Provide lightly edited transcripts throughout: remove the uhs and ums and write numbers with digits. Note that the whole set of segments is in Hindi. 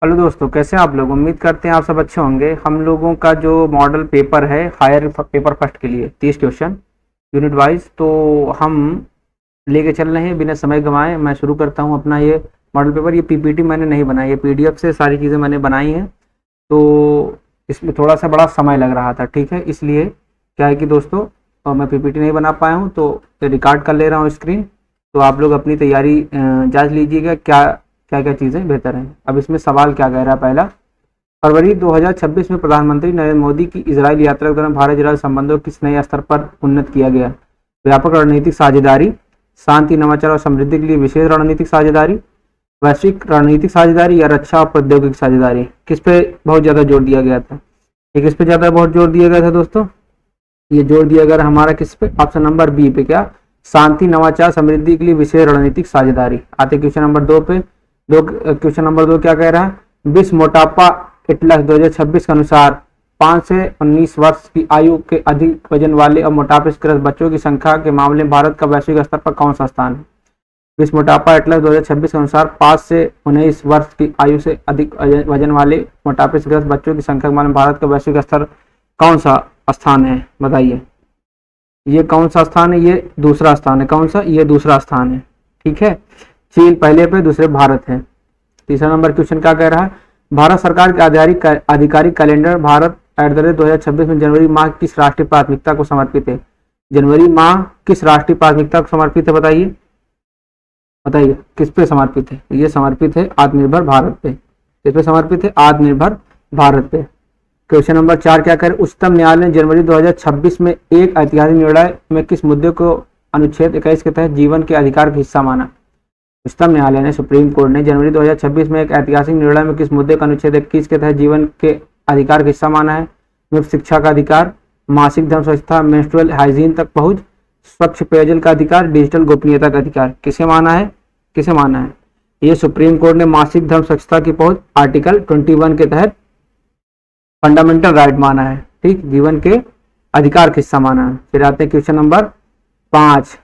हेलो दोस्तों, कैसे हैं आप लोग। उम्मीद करते हैं आप सब अच्छे होंगे। हम लोगों का जो मॉडल पेपर है हायर पेपर फर्स्ट के लिए 30 क्वेश्चन यूनिट वाइज, तो हम लेके चल रहे हैं बिना समय गंवाए। मैं शुरू करता हूं अपना ये मॉडल पेपर। ये पीपीटी मैंने नहीं बनाई, ये पीडीएफ से सारी चीज़ें मैंने बनाई हैं। तो इसमें थोड़ा सा बड़ा समय लग रहा था, ठीक है। इसलिए क्या है कि दोस्तों, मैं पीपीटी नहीं बना पाया हूँ, तो रिकॉर्ड कर ले रहा हूँ स्क्रीन। तो आप लोग अपनी तैयारी जांच लीजिएगा, क्या क्या क्या चीज़ें बेहतर हैं। अब इसमें सवाल क्या कह रहा है। पहला, फरवरी 2026 में प्रधानमंत्री नरेंद्र मोदी की इजराइल यात्रा के दौरान भारत इजराइल संबंधों को किस नए स्तर पर उन्नत किया गया। व्यापक रणनीतिक साझेदारी, शांति, नवाचार और समृद्धि के लिए विशेष रणनीतिक साझेदारी, वैश्विक रणनीतिक साझेदारी या रक्षा और प्रौद्योगिकी साझेदारी। किस पे बहुत ज्यादा जोर दिया गया था। ये किस पे ज्यादा बहुत जोर दिया गया था दोस्तों। ये जोर दिया गया हमारा किस पे, ऑप्शन नंबर बी पे। क्या, शांति, नवाचार, समृद्धि के लिए विशेष रणनीतिक साझेदारी। आते क्वेश्चन नंबर 2 पे। क्वेश्चन नंबर 2 क्या कह रहा है। विश्व मोटापा एटलस 2026 के अनुसार 5 से 19 वर्ष की आयु के अधिक वजन वाले और मोटापे से ग्रस्त बच्चों की संख्या के मामले में भारत का वैश्विक स्तर पर कौन सा स्थान है। विश्व मोटापा एटलस 2026 के अनुसार 5 से 19 वर्ष की आयु से अधिक वजन वाले मोटापे से ग्रस्त बच्चों की संख्या के मामले में भारत का वैश्विक स्तर कौन सा स्थान है, बताइए। ये कौन सा स्थान है, ये दूसरा स्थान है। कौन सा, ये दूसरा स्थान है, ठीक है। चीन पहले पे, दूसरे भारत है। तीसरा नंबर क्वेश्चन क्या कह रहा है। भारत सरकार के आधिकारिक कैलेंडर भारत @ 2026 में जनवरी माह किस राष्ट्रीय प्राथमिकता को समर्पित है। जनवरी माह किस राष्ट्रीय प्राथमिकता को समर्पित है, बताइए। बताइए किस पे समर्पित है। ये समर्पित है आत्मनिर्भर भारत पे। किस पे समर्पित है, आत्मनिर्भर भारत पे। क्वेश्चन नंबर 4 क्या करें। उच्चतम न्यायालय ने जनवरी 2026 में एक ऐतिहासिक निर्णय में किस मुद्दे को अनुच्छेद 21 के तहत जीवन के अधिकार का हिस्सा माना। उच्चतम न्यायालय ने, सुप्रीम कोर्ट ने जनवरी 2026 में एक ऐतिहासिक निर्णय में किस मुद्दे का अनुच्छेद 21 के तहत जीवन के अधिकार का हिस्सा माना है। मुफ्त शिक्षा का अधिकार, मासिक धर्म स्वच्छता, मेंस्ट्रुअल हाइजीन तक पहुंच, स्वच्छ पेयजल का अधिकार, डिजिटल गोपनीयता का अधिकार। किसे माना है, किसे माना है। ये सुप्रीम कोर्ट ने मासिक धर्म स्वच्छता की पहुंच आर्टिकल 21 के तहत फंडामेंटल राइट माना है, ठीक, जीवन के अधिकार का हिस्सा माना है। फिर आते हैं क्वेश्चन नंबर 5।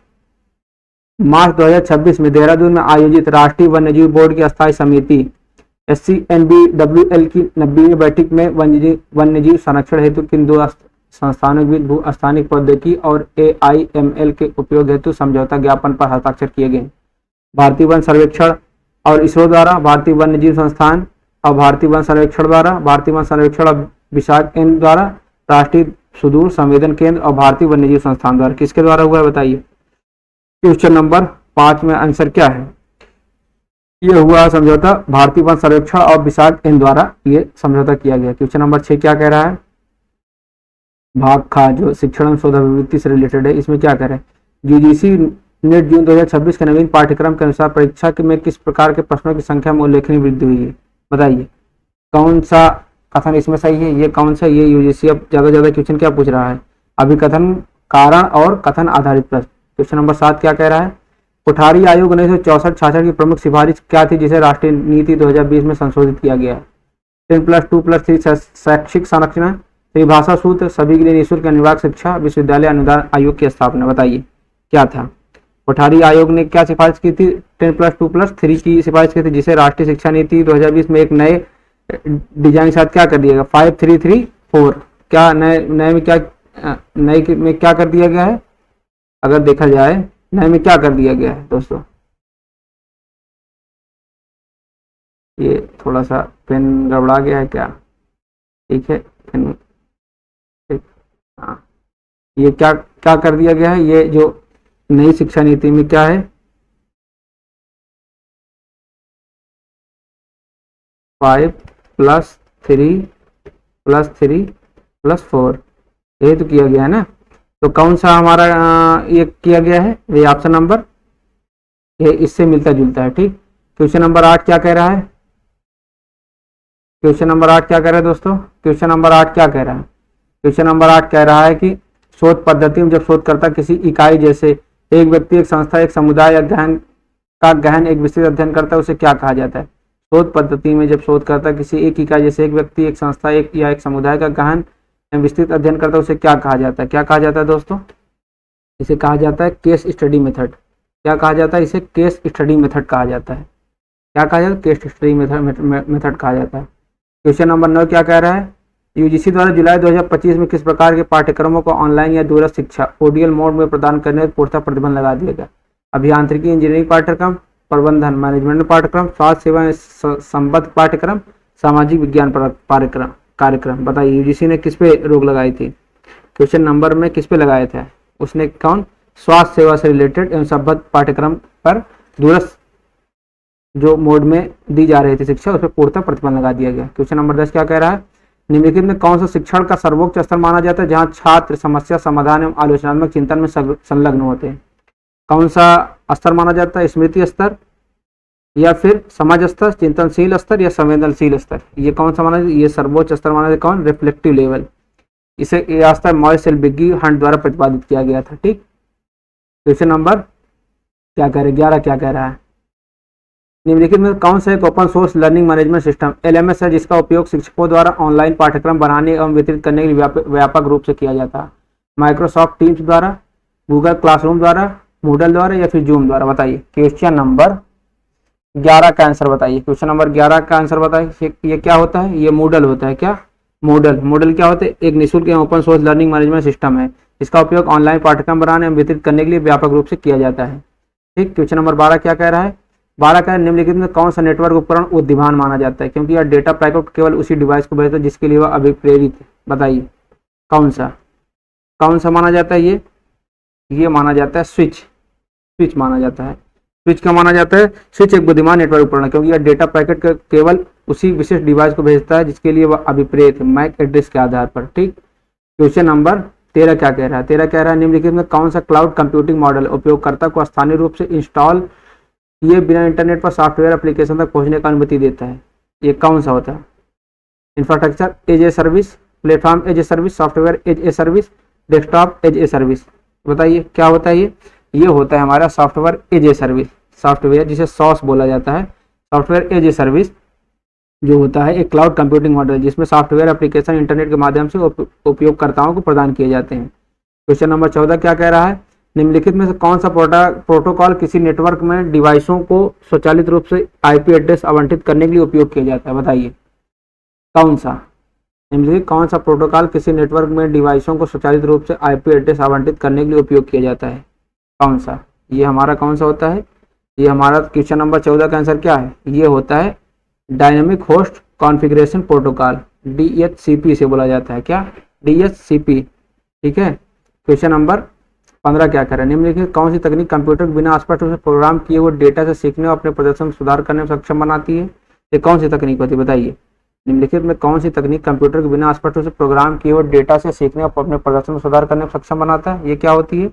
मार्च 2026 में देहरादून में आयोजित राष्ट्रीय वन्यजीव बोर्ड की अस्थायी समिति SCNBWL की 90वीं बैठक में वन्यजीव संरक्षण हेतु किन दो संस्थानों के बीच भू स्थानिक प्रौद्योगिकी और AIML के उपयोग हेतु समझौता ज्ञापन पर हस्ताक्षर किए गए। भारतीय वन सर्वेक्षण और इसरो द्वारा, भारतीय वन्यजीव संस्थान और भारतीय वन सर्वेक्षण द्वारा, भारतीय वन सर्वेक्षण और विशाख केंद्र द्वारा, राष्ट्रीय सुदूर संवेदन केंद्र और भारतीय वन्यजीव संस्थान द्वारा। किसके द्वारा हुआ है, बताइए। क्वेश्चन नंबर 5 में आंसर क्या है। ये हुआ समझौता भारतीय वन सर्वेक्षण और विशाख केंद्र द्वारा ये समझौता किया गया। क्वेश्चन नंबर 6 क्या कह रहा है। भाग खा जो शिक्षण एवं शोध अभिवृत्ति से रिलेटेड है, इसमें क्या करें। यूजीसी नेट जून 2026 के नवीन पाठ्यक्रम के अनुसार परीक्षा में किस प्रकार के प्रश्नों की संख्या में उल्लेखनीय वृद्धि हुई है, बताइए। कौन सा कथन इसमें सही है, ये कौन सा। ये यूजीसी अब ज्यादा क्वेश्चन क्या पूछ रहा है, अभिकथन, कारण और कथन आधारित प्रश्न। क्वेश्चन नंबर 7 क्या कह रहा है। कोठारी आयोग 1964-66 की प्रमुख सिफारिश क्या थी जिसे राष्ट्रीय नीति 2020 में संशोधित किया गया। 10+2+3 शैक्षिक संरचना, त्रिभाषा सूत्र, सभी के लिए निःशुल्क अनिवार्य शिक्षा, विश्वविद्यालय अनुदान आयोग की स्थापना। बताइए क्या था। कोठारी आयोग ने क्या सिफारिश की थी, 10+2+3 की सिफारिश की थी जिसे राष्ट्रीय शिक्षा नीति 2020 में एक नए डिजाइन के साथ क्या कर दिया गया, 5-3-3-4। क्या नए में क्या, नए में क्या कर दिया गया है, अगर देखा जाए नए में क्या कर दिया गया है दोस्तों। ये थोड़ा सा पेन गड़बड़ा गया है क्या, ठीक है। हाँ, ये क्या क्या कर दिया गया है। ये जो नई शिक्षा नीति में क्या है, 5+3+3+4 ये तो किया गया है ना। तो कौन सा हमारा ये किया गया है, ये ऑप्शन नंबर, ये इससे मिलता जुलता है, ठीक। क्वेश्चन नंबर 8 क्या कह रहा है। क्वेश्चन नंबर 8 क्या कह रहा है दोस्तों। क्वेश्चन नंबर 8 क्या कह रहा है। क्वेश्चन नंबर 8 कह रहा है कि शोध पद्धति में जब शोधकर्ता किसी इकाई जैसे एक व्यक्ति, एक संस्था, एक समुदाय या गहन एक विस्तृत अध्ययन करता है, उसे क्या कहा जाता है। शोध पद्धति में जब शोधकर्ता किसी एक इकाई जैसे एक व्यक्ति, एक संस्था, एक समुदाय का गहन विस्तृत अध्ययन करता है, उसे क्या कहा जाता है। क्या कहा जाता है दोस्तों, इसे कहा जाता है केस स्टडी मेथड। क्या कहा जाता है, इसे केस स्टडी मेथड कहा जाता है। क्या कहा जाता है, केस स्टडी मेथड कहा जाता है। क्वेश्चन नंबर 9 क्या कह रहा है, यूजीसी द्वारा जुलाई 2025 में किस प्रकार के पाठ्यक्रमों को ऑनलाइन या दूरस्थ शिक्षा ओडीएल मोड में प्रदान करने पर पूर्णतः प्रतिबंध लगा दिया गया। अभियांत्रिकी इंजीनियरिंग पाठ्यक्रम, प्रबंधन मैनेजमेंट पाठ्यक्रम, स्वास्थ्य सेवा संबद्ध पाठ्यक्रम, सामाजिक विज्ञान कार्यक्रम। बताइए यूजीसी ने किस पे रोक लगाई थी, क्वेश्चन नंबर में किस पे लगाए थे, उसने कौन, स्वास्थ्य सेवा से रिलेटेड एवं संबद्ध पाठ्यक्रम पर दूरस्थ जो मोड में दी जा रही थी शिक्षा उस पर पूर्णतः प्रतिबंध लगा दिया गया। क्वेश्चन नंबर 10 क्या कह रहा है, निम्नलिखित में कौन सा शिक्षण का सर्वोच्च स्तर माना जाता है जहां छात्र समस्या समाधान एवं आलोचनात्मक चिंतन में संलग्न होते हैं। कौन सा स्तर माना जाता है, स्मृति स्तर या फिर समझ स्तर, चिंतनशील स्तर या संवेदनशील स्तर, ये कौन सा माना जाता है, ये सर्वोच्च स्तर माना जाता है कौन, रिफ्लेक्टिव लेवल। इसे यह स्तर मॉरिस बिग्गी हंट द्वारा प्रतिपादित किया गया था। ठीक, क्वेश्चन नंबर क्या कह रहे 11 क्या कह रहा है, निम्नलिखित में कौन सा एक open source learning management system LMS है जिसका उपयोग शिक्षकों द्वारा ऑनलाइन पाठ्यक्रम बनाने एवं वितरित करने के लिए व्यापक रूप से किया जाता है। माइक्रोसॉफ्ट टीम्स द्वारा, गूगल क्लासरूम द्वारा, मूडल द्वारा या फिर जूम द्वारा। बताइए क्वेश्चन नंबर 11 का आंसर बताइए, क्वेश्चन नंबर 11 का आंसर बताइए। ये क्या होता है, ये मूडल होता है। क्या मूडल क्या होता है, एक निःशुल्क एवं open source learning management system है इसका उपयोग ऑनलाइन पाठ्यक्रम बनाने एवं वितरित करने के लिए व्यापक रूप से किया जाता है। ठीक, क्वेश्चन नंबर 12 क्या कह रहा है, 12 का निम्नलिखित में कौन सा नेटवर्क उपकरण बुद्धिमान माना जाता है क्योंकि यह डेटा पैकेट केवल उसी डिवाइस को भेजता है जिसके लिए वह अभिप्रेरित है। बताइए कौन सा माना जाता है, ये माना जाता है स्विच माना जाता है। स्विच क्या माना जाता है, स्विच एक बुद्धिमान नेटवर्क उपकरण क्योंकि यह डेटा पैकेट केवल उसी विशेष डिवाइस को भेजता है जिसके लिए वह अभिप्रेरित है मैक एड्रेस के आधार पर। ठीक, क्वेश्चन नंबर 13 क्या कह रहा है, 13 कह रहा है निम्नलिखित में कौन सा क्लाउड कंप्यूटिंग मॉडल उपयोगकर्ता को स्थानीय रूप से इंस्टॉल किए बिना इंटरनेट पर सॉफ्टवेयर एप्लीकेशन तक पहुंचने का अनुमति देता है। ये कौन सा होता है, infrastructure as a service, platform as a service, software as a service, desktop as a service. बताइए क्या होता है ये होता है हमारा software as a service. Software जिसे सॉस बोला जाता है, सॉफ्टवेयर एज ए सर्विस जो होता है एक क्लाउड कंप्यूटिंग मॉडल जिसमें सॉफ्टवेयर एप्लीकेशन इंटरनेट के माध्यम से उपयोगकर्ताओं को प्रदान किए जाते हैं। क्वेश्चन नंबर 14 क्या कह रहा है, निम्नलिखित में से कौन सा प्रोटोकॉल किसी नेटवर्क में डिवाइसों को स्वचालित रूप से आईपी एड्रेस आवंटित करने के लिए उपयोग किया जाता है। बताइए कौन सा प्रोटोकॉल किसी नेटवर्क में डिवाइसों को स्वचालित रूप से आईपी एड्रेस आवंटित करने के लिए उपयोग किया जाता है, कौन सा, ये हमारा कौन सा होता है, ये हमारा क्वेश्चन नंबर 14 का आंसर क्या है, ये होता है dynamic host configuration protocol, DHCP से बोला जाता है। क्या, DHCP। ठीक है, क्वेश्चन नंबर 15 क्या करें, निम्नलिखित कौन सी तकनीक कंप्यूटर को बिना स्पष्ट रूप से प्रोग्राम किए हुए डेटा से सीखने और अपने प्रदर्शन में सुधार करने में सक्षम बनाती है। ये कौन सी तकनीक होती है, बताइए निम्नलिखित में कौन सी तकनीक कंप्यूटर को बिना स्पष्ट रूप से प्रोग्राम किए हुए डेटा से सीखने और अपने प्रदर्शन में सुधार करने में सक्षम बनाता है। ये क्या होती है,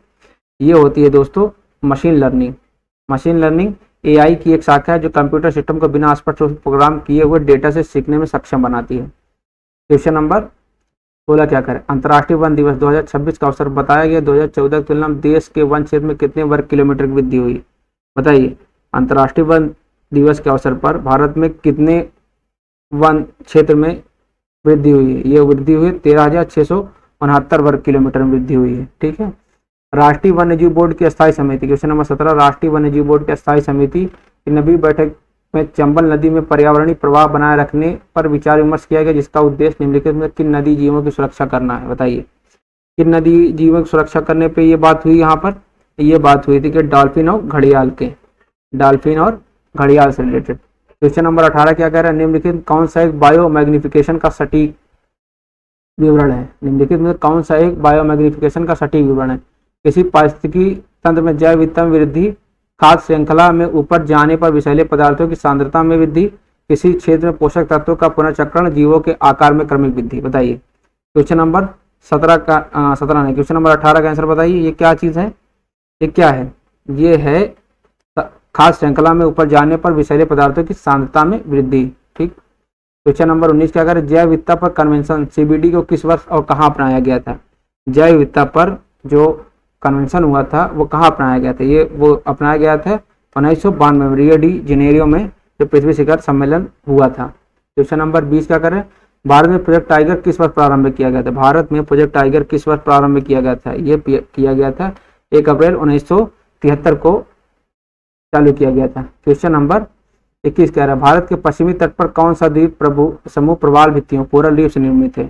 ये होती है दोस्तों मशीन लर्निंग AI की एक शाखा है जो कंप्यूटर सिस्टम को बिना स्पष्ट रूप से प्रोग्राम किए हुए डेटा से सीखने में सक्षम बनाती है। क्वेश्चन नंबर 16 क्या करें, अंतर्राष्ट्रीय वन दिवस 2026 का अवसर बताया गया 2014 की तुलना में देश के वन क्षेत्र में कितने वर्ग किलोमीटर की वृद्धि हुई। बताइए अंतर्राष्ट्रीय वन दिवस के अवसर पर भारत में कितने वन क्षेत्र में वृद्धि हुई है, ये वृद्धि हुई 13,669 वर्ग किलोमीटर में वृद्धि हुई है। ठीक है, राष्ट्रीय वन्यजीव बोर्ड की स्थायी समिति, क्वेश्चन नंबर 17, राष्ट्रीय वन्यजीव बोर्ड की स्थायी समिति की 9वीं बैठक में चंबल नदी में पर्यावरणीय प्रवाह बनाए रखने पर विचार विमर्श किया गया जिसका उद्देश्य निम्नलिखित में किन नदी जीवों की सुरक्षा करना है। बताइए किन नदी जीवों की सुरक्षा करने पे ये बात हुई, यहाँ पर ये बात हुई थी कि डॉल्फिन और घड़ियाल से रिलेटेड। क्वेश्चन नंबर 18 क्या कह रहा है, निम्नलिखित कौन सा एक बायो मैग्निफिकेशन का सटीक विवरण है, निम्नलिखित में कौन सा एक बायो मैग्निफिकेशन का सटीक विवरण है, किसी पारिस्थितिकी तंत्र में जैव विविधता में वृद्धि, खाद्य श्रृंखला में ऊपर जाने पर विषैले पदार्थों की सांद्रता में वृद्धि, किसी क्षेत्र में पोषक तत्वों का पुनर्चक्रण, जीवों के आकार में क्रमिक वृद्धि। बताइए क्वेश्चन नंबर 17 नहीं, क्वेश्चन नंबर 18 का आंसर बताइए, ये क्या चीज है, ये क्या है, ये है खाद्य श्रृंखला में ऊपर जाने पर विषैले पदार्थों की सांद्रता में वृद्धि। ठीक, क्वेश्चन नंबर 19 क्या करें, जैव विविधता पर कन्वेंशन CBD को किस वर्ष और कहाँ अपनाया गया था। जैव विविधता पर जो कन्वेंशन हुआ था वो कहाँ अपनाया गया था, ये वो अपनाया गया था 1992 में रियो डी जेनेरियो में जो पृथ्वी शिखर सम्मेलन हुआ था। क्वेश्चन नंबर 20 क्या करें, भारत में प्रोजेक्ट टाइगर किस वर्ष प्रारंभ किया गया था, भारत में प्रोजेक्ट टाइगर किस वर्ष प्रारंभ किया गया था, ये किया गया था 1 अप्रैल 1973 को चालू किया गया था। क्वेश्चन नंबर 21 कह रहा है भारत के पश्चिमी तट पर कौन सा द्वीप प्रभु समूह प्रवाल भित्तियों कोरल रीफ से निर्मित है।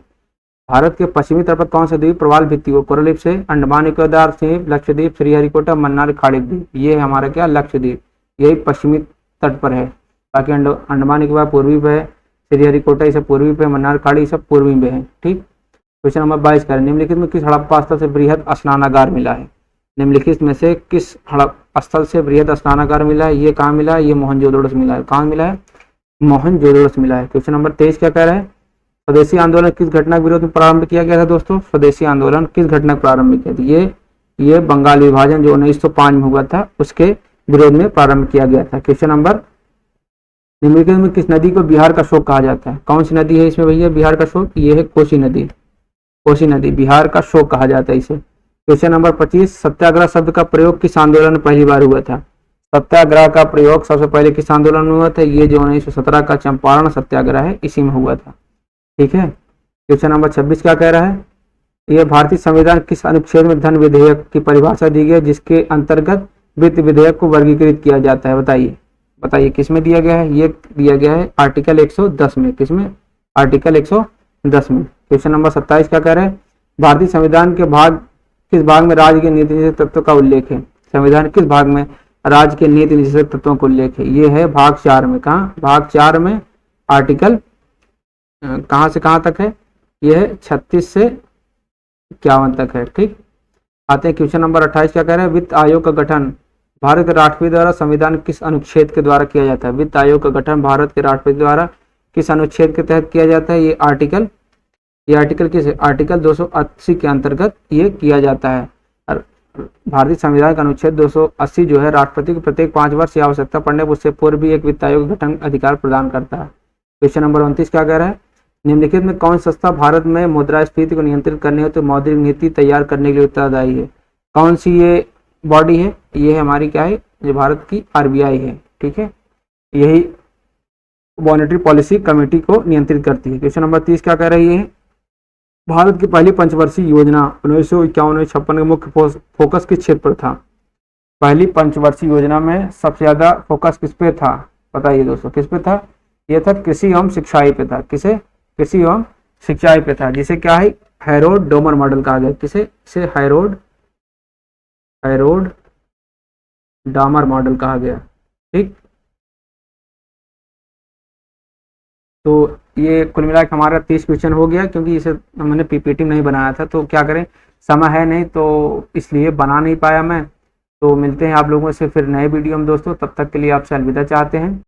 भारत के पश्चिमी तट पर कौन सा द्वीप प्रवाल भित्तियों कोरल रीफ से, अंडमान निकोबार द्वीप, लक्षद्वीप, श्रीहरिकोटा, मन्नार खाड़ी द्वीप। ये है हमारा क्या लक्षद्वीप, यही पश्चिमी तट पर है। बाकी अंडमान निकोबार पूर्वी पे है, श्रीहरिकोटा ये सब पूर्वी पे, मन्नार खाड़ी सब पूर्वी में है। ठीक। क्वेश्चन नंबर 22 करें निम्नलिखित में किस हड़प्पा स्थल से बृहद स्नानागार मिला है। निम्नलिखित में से किस हड़प्पा स्थल से बृहद स्नानागार मिला है। ये कहाँ मिला है, ये मोहनजोदड़ो से मिला है। कहाँ मिला है, मोहनजोदड़ो से मिला है। क्वेश्चन नंबर 23 क्या कह रहा है स्वदेशी आंदोलन किस घटना के विरोध में प्रारंभ किया गया था। दोस्तों स्वदेशी आंदोलन किस घटना प्रारंभ किया था, ये बंगाल विभाजन जो 1905 में हुआ था उसके विरोध में प्रारंभ किया गया था। क्वेश्चन नंबर निम्नलिखित में किस नदी को बिहार का शोक कहा जाता है। कौन सी नदी है इसमें भैया बिहार का शोक, ये है कोसी नदी। कोसी नदी बिहार का शोक कहा जाता है इसे। क्वेश्चन नंबर 25 सत्याग्रह शब्द का प्रयोग किस आंदोलन में पहली बार हुआ था। सत्याग्रह का प्रयोग सबसे पहले किस आंदोलन में हुआ था, ये जो 1917 का चंपारण सत्याग्रह है इसी में हुआ था। ठीक है। क्वेश्चन नंबर 26 क्या कह रहा है, यह भारतीय संविधान किस अनुच्छेद में धन विधेयक की परिभाषा दी गई है जिसके अंतर्गत वित्त विधेयक को वर्गीकृत किया जाता है। बताइए बताइए किस में दिया गया है, ये दिया गया है आर्टिकल 110 में। किसमें, आर्टिकल 110 में। क्वेश्चन नंबर 27 क्या कह रहे हैं भारतीय संविधान के किस भाग में राज्य के नीति निषेध तत्वों का उल्लेख है। संविधान किस भाग में राज्य के नीति निषेध तत्वों का उल्लेख है, ये है भाग 4 में। कहाँ, भाग 4 में आर्टिकल कहाँ से कहाँ तक है, यह है 36 से 51 तक है। ठीक। आते हैं क्वेश्चन नंबर 28 क्या कह रहे हैं वित्त आयोग का गठन भारत के राष्ट्रपति द्वारा संविधान किस अनुच्छेद के द्वारा किया जाता है। वित्त आयोग का गठन भारत के राष्ट्रपति द्वारा किस अनुच्छेद के तहत किया जाता है, ये आर्टिकल किस है, आर्टिकल 280 के अंतर्गत ये किया जाता है। और भारतीय संविधान का अनुच्छेद 280 जो है राष्ट्रपति को प्रत्येक 5 वर्ष की आवश्यकता पड़ने पर उससे पूर्व भी एक वित्त आयोग गठन अधिकार प्रदान करता है। क्वेश्चन नंबर 29 क्या कह रहा है निम्नलिखित में कौन संस्था भारत में मुद्रास्फीति को नियंत्रित करने हेतु मौद्रिक नीति तैयार करने के लिए उत्तरदायी है। कौन सी ये बॉडी है, ये है हमारी क्या है, ये भारत की आरबीआई है। ठीक है, यही मॉनेटरी पॉलिसी कमेटी को नियंत्रित करती है। क्वेश्चन नंबर 30 क्या कह रही है भारत की पहली पंचवर्षीय योजना 1951-56 का मुख्य फोकस किस क्षेत्र पर था। पहली पंचवर्षीय योजना में सबसे ज्यादा फोकस किस पे था, बताइए दोस्तों किस पे था, यह था कृषि एवं शिक्षाई पे था। किसे, कृषि एवं शिक्षाई पे था, जिसे क्या है हैरोल्ड डोमर मॉडल कहा गया। किसे, इसे हैरोल्ड डामर मॉडल कहा गया। ठीक। तो ये कुल मिला के हमारा 30 क्वेश्चन हो गया, क्योंकि इसे हमने पीपीटी नहीं बनाया था तो क्या करें, समय है नहीं तो इसलिए बना नहीं पाया मैं। तो मिलते हैं आप लोगों से फिर नए वीडियो में दोस्तों, तब तक के लिए आपसे अलविदा चाहते हैं।